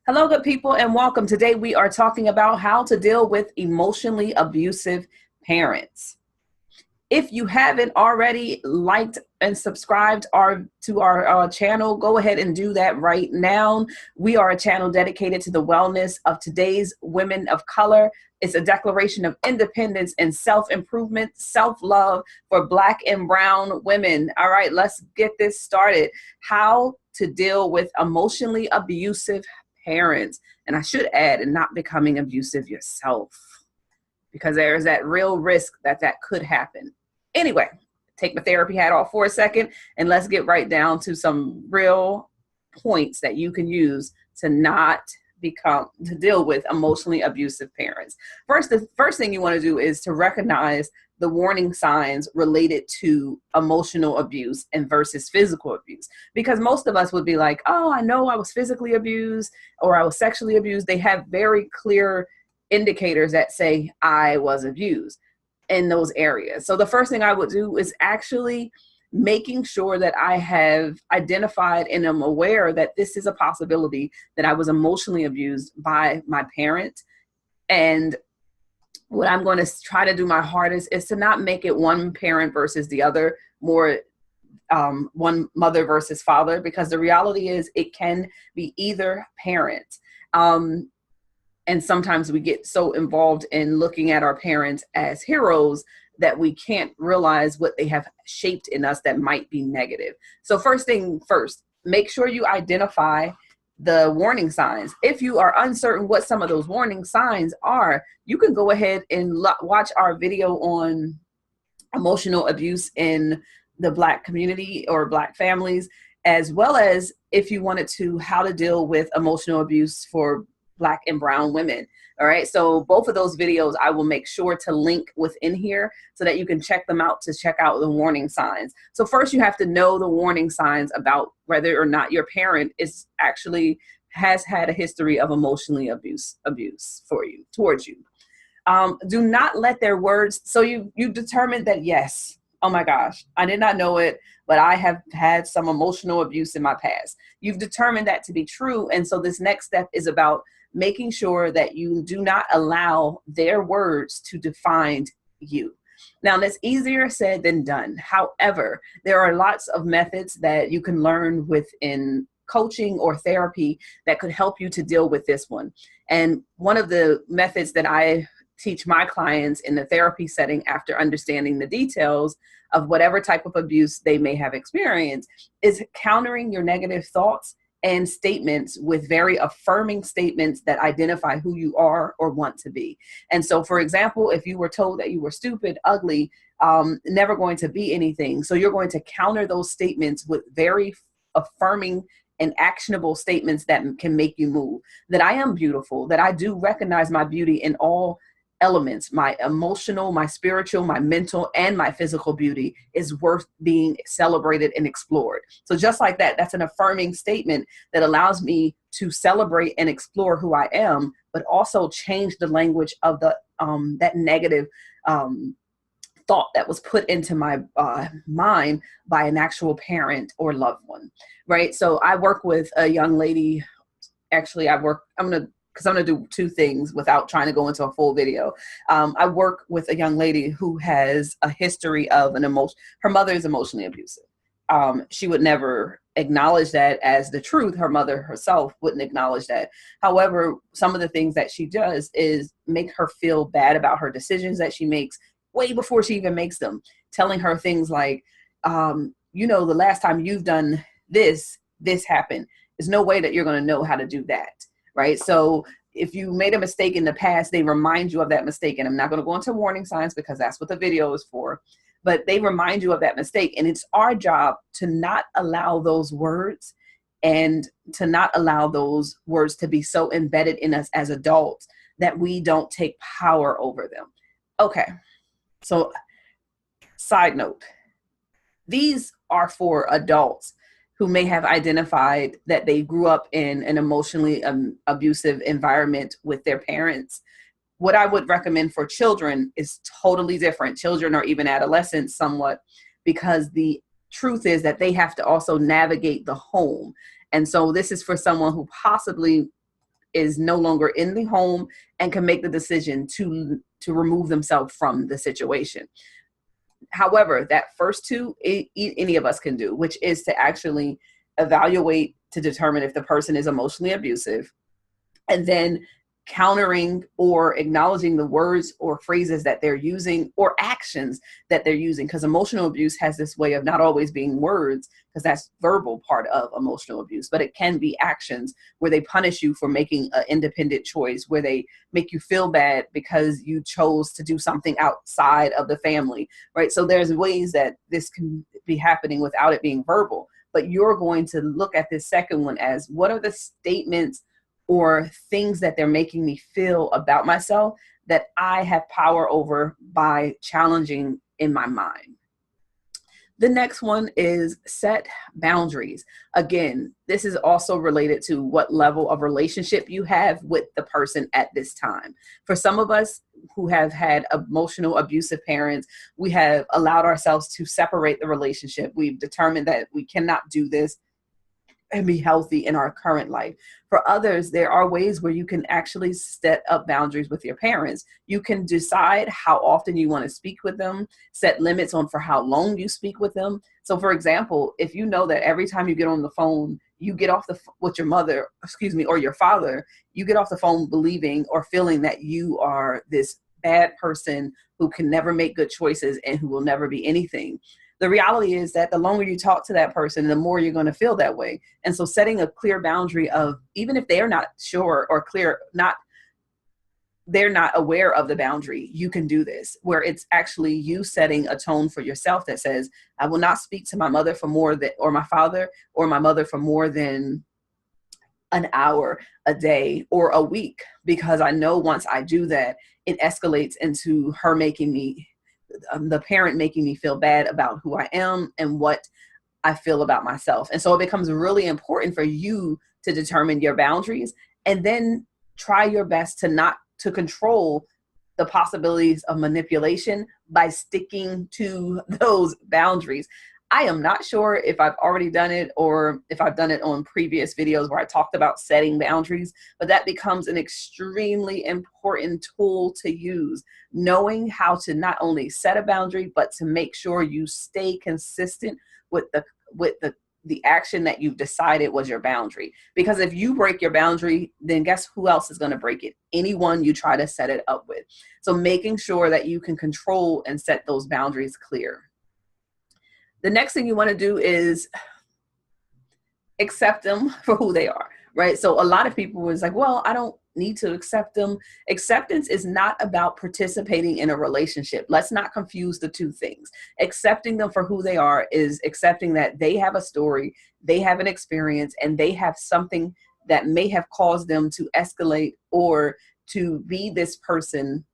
Hello, good people, and welcome. Today we are talking about how to deal with emotionally abusive parents. If you haven't already liked and subscribed to our channel, go ahead and do that right now. We are a channel dedicated to the wellness of today's women of color. It's a declaration of independence and self-improvement, self-love for Black and brown women. All right, let's get this started. How to deal with emotionally abusive parents. And I should add, and not becoming abusive yourself, because there is that real risk that could happen. Anyway, take my therapy hat off for a second and let's get right down to some real points that you can use to deal with emotionally abusive parents. The first thing you want to do is to recognize the warning signs related to emotional abuse and versus physical abuse. Because most of us would be like, oh, I know I was physically abused or I was sexually abused. They have very clear indicators that say I was abused in those areas. So the first thing I would do is actually making sure that I have identified and am aware that this is a possibility, that I was emotionally abused by my parent. And what I'm going to try to do my hardest is to not make it one parent versus the other, more one mother versus father, because the reality is it can be either parent. And sometimes we get so involved in looking at our parents as heroes that we can't realize what they have shaped in us that might be negative. So first thing first, make sure you identify the warning signs. If you are uncertain what some of those warning signs are, you can go ahead and watch our video on emotional abuse in the Black community or Black families, as well as if you wanted to, how to deal with emotional abuse for Black and brown women. All right. So both of those videos, I will make sure to link within here so that you can check them out to check out the warning signs. So first you have to know the warning signs about whether or not your parent has had a history of emotionally abuse towards you. Do not let their words. So you determined that, yes, oh my gosh, I did not know it, but I have had some emotional abuse in my past. You've determined that to be true. And so this next step is about making sure that you do not allow their words to define you. Now, that's easier said than done. However, there are lots of methods that you can learn within coaching or therapy that could help you to deal with this one. And one of the methods that I teach my clients in the therapy setting, after understanding the details of whatever type of abuse they may have experienced, is countering your negative thoughts and statements with very affirming statements that identify who you are or want to be. And so, for example, if you were told that you were stupid, ugly, never going to be anything, so you're going to counter those statements with very affirming and actionable statements that can make you move. That I am beautiful, that I do recognize my beauty in all elements. My emotional, my spiritual, my mental, and my physical beauty is worth being celebrated and explored. So just like that, that's an affirming statement that allows me to celebrate and explore who I am, but also change the language of that negative thought that was put into my mind by an actual parent or loved one, right? So I work with a young lady. Actually, I'm going to do two things without trying to go into a full video. I work with a young lady who has a history of her mother is emotionally abusive. She would never acknowledge that as the truth. Her mother herself wouldn't acknowledge that. However, some of the things that she does is make her feel bad about her decisions that she makes way before she even makes them, telling her things like, the last time you've done this happened. There's no way that you're going to know how to do that. Right. So if you made a mistake in the past, they remind you of that mistake. And I'm not going to go into warning signs because that's what the video is for. But they remind you of that mistake. And it's our job to not allow those words and to not allow those words to be so embedded in us as adults that we don't take power over them. Okay. So side note, these are for adults who may have identified that they grew up in an emotionally abusive environment with their parents. What I would recommend for children is totally different. Children or even adolescents somewhat, because the truth is that they have to also navigate the home. And so this is for someone who possibly is no longer in the home and can make the decision to remove themselves from the situation. However, that first two, any of us can do, which is to actually evaluate to determine if the person is emotionally abusive, and then countering or acknowledging the words or phrases that they're using or actions that they're using. Because emotional abuse has this way of not always being words, because that's verbal part of emotional abuse, but it can be actions where they punish you for making an independent choice, where they make you feel bad because you chose to do something outside of the family, right? So there's ways that this can be happening without it being verbal, but you're going to look at this second one as, what are the statements or things that they're making me feel about myself that I have power over by challenging in my mind. The next one is set boundaries. Again, this is also related to what level of relationship you have with the person at this time. For some of us who have had emotional abusive parents, we have allowed ourselves to separate the relationship. We've determined that we cannot do this and be healthy in our current life. For others, there are ways where you can actually set up boundaries with your parents. You can decide how often you want to speak with them, set limits on for how long you speak with them. So for example, if you know that every time you get on the phone, you get off with your mother, or your father, you get off the phone believing or feeling that you are this bad person who can never make good choices and who will never be anything. The reality is that the longer you talk to that person, the more you're going to feel that way. And so setting a clear boundary of, even if they're not sure or clear, they're not aware of the boundary, you can do this, where it's actually you setting a tone for yourself that says, I will not speak to my mother for more than, or my father or my mother for more than an hour a day or a week, because I know once I do that, it escalates into her making me, the parent making me feel bad about who I am and what I feel about myself. And so it becomes really important for you to determine your boundaries and then try your best to control the possibilities of manipulation by sticking to those boundaries. I am not sure if I've already done it or if I've done it on previous videos where I talked about setting boundaries, but that becomes an extremely important tool to use, knowing how to not only set a boundary, but to make sure you stay consistent with the action that you've decided was your boundary. Because if you break your boundary, then guess who else is going to break it? Anyone you try to set it up with. So making sure that you can control and set those boundaries clear. The next thing you want to do is accept them for who they are, right? So a lot of people was like, well, I don't need to accept them. Acceptance is not about participating in a relationship. Let's not confuse the two things. Accepting them for who they are is accepting that they have a story, they have an experience, and they have something that may have caused them to escalate or to be this person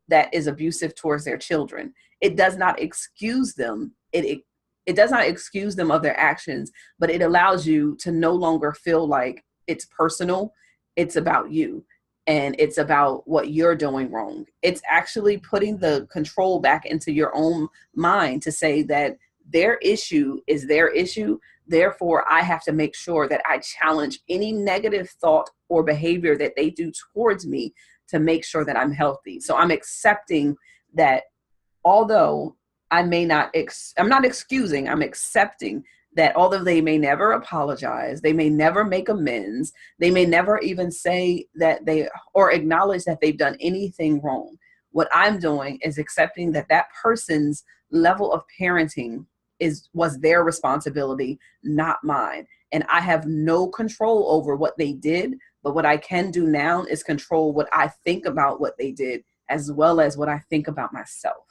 that is abusive towards their children. It does not excuse them. It does not excuse them of their actions, but it allows you to no longer feel like it's personal. It's about you and it's about what you're doing wrong. It's actually putting the control back into your own mind to say that their issue is their issue. Therefore, I have to make sure that I challenge any negative thought or behavior that they do towards me to make sure that I'm healthy. So I'm accepting that although I'm not excusing, I'm accepting that although they may never apologize, they may never make amends, they may never even say that or acknowledge that they've done anything wrong. What I'm doing is accepting that that person's level of parenting was their responsibility, not mine. And I have no control over what they did, but what I can do now is control what I think about what they did, as well as what I think about myself.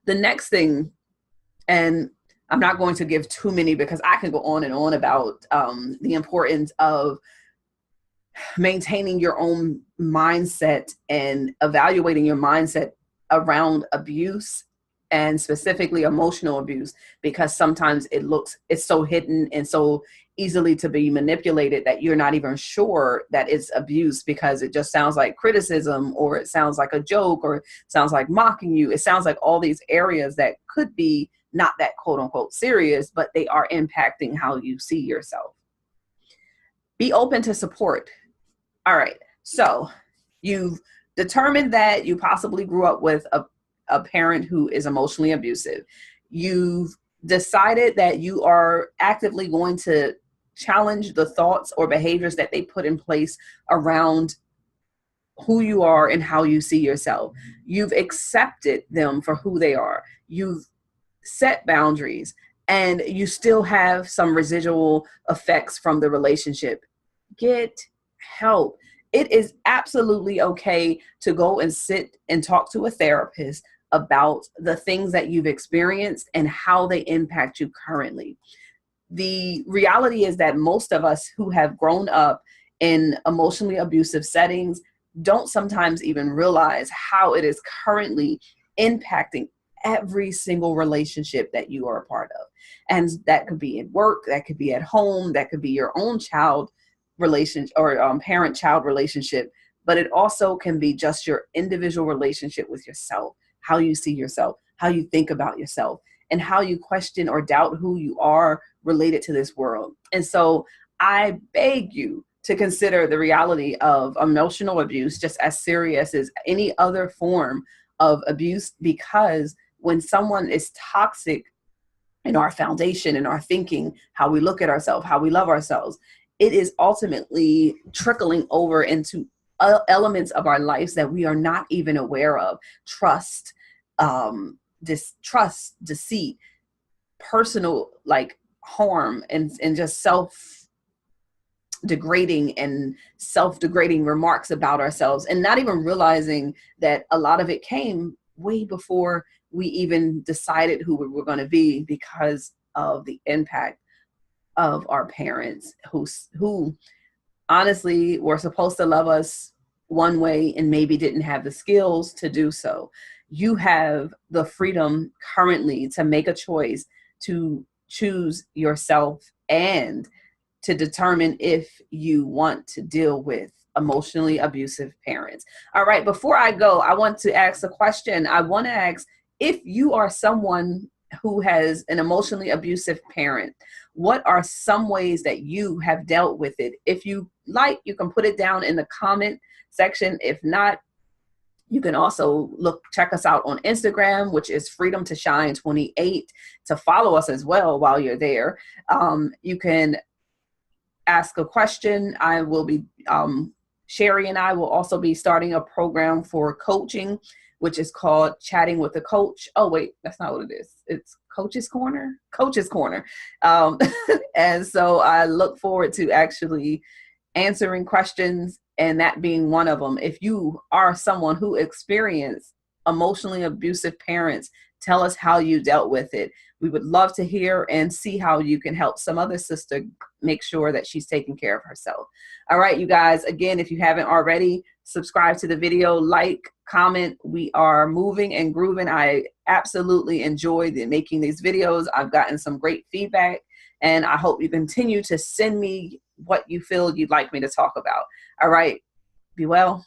The next thing, and I'm not going to give too many because I can go on and on about the importance of maintaining your own mindset and evaluating your mindset around abuse and specifically emotional abuse, because sometimes it's so hidden and so easily to be manipulated that you're not even sure that it's abuse, because it just sounds like criticism, or it sounds like a joke, or it sounds like mocking you. It sounds like all these areas that could be not that quote unquote serious, but they are impacting how you see yourself. Be open to support. All right. So you've determined that you possibly grew up with a parent who is emotionally abusive. You've decided that you are actively going to challenge the thoughts or behaviors that they put in place around who you are and how you see yourself. You've accepted them for who they are. You've set boundaries, and you still have some residual effects from the relationship. Get help. It is absolutely okay to go and sit and talk to a therapist about the things that you've experienced and how they impact you currently. The reality is that most of us who have grown up in emotionally abusive settings don't sometimes even realize how it is currently impacting every single relationship that you are a part of. And that could be at work, that could be at home, that could be your own child relationship or parent-child relationship, but it also can be just your individual relationship with yourself, how you see yourself, how you think about yourself, and how you question or doubt who you are related to this world. And so I beg you to consider the reality of emotional abuse just as serious as any other form of abuse, because when someone is toxic in our foundation, in our thinking, how we look at ourselves, how we love ourselves, it is ultimately trickling over into elements of our lives that we are not even aware of. Trust, distrust, deceit, personal like harm, and just degrading and self-degrading remarks about ourselves, and not even realizing that a lot of it came way before we even decided who we were going to be, because of the impact of our parents who honestly were supposed to love us one way and maybe didn't have the skills to do so. You have the freedom currently to make a choice, to choose yourself, and to determine if you want to deal with emotionally abusive parents. All right, before I go, I want to ask a question. I want to ask, if you are someone who has an emotionally abusive parent, what are some ways that you have dealt with it? If you like, you can put it down in the comment section. If not, you can also check us out on Instagram, which is Freedom to Shine 28, to follow us as well while you're there. You can ask a question. I will be, Sharea and I will also be starting a program for coaching, which is called Chatting with a Coach. Oh, wait, that's not what it is. It's Coach's Corner. And so I look forward to actually answering questions, and that being one of them. If you are someone who experienced emotionally abusive parents, tell us how you dealt with it. We would love to hear and see how you can help some other sister make sure that she's taking care of herself. All right, you guys, again, if you haven't already, subscribe to the video, like, comment. We are moving and grooving. I absolutely enjoy making these videos. I've gotten some great feedback, and I hope you continue to send me what you feel you'd like me to talk about. All right, be well.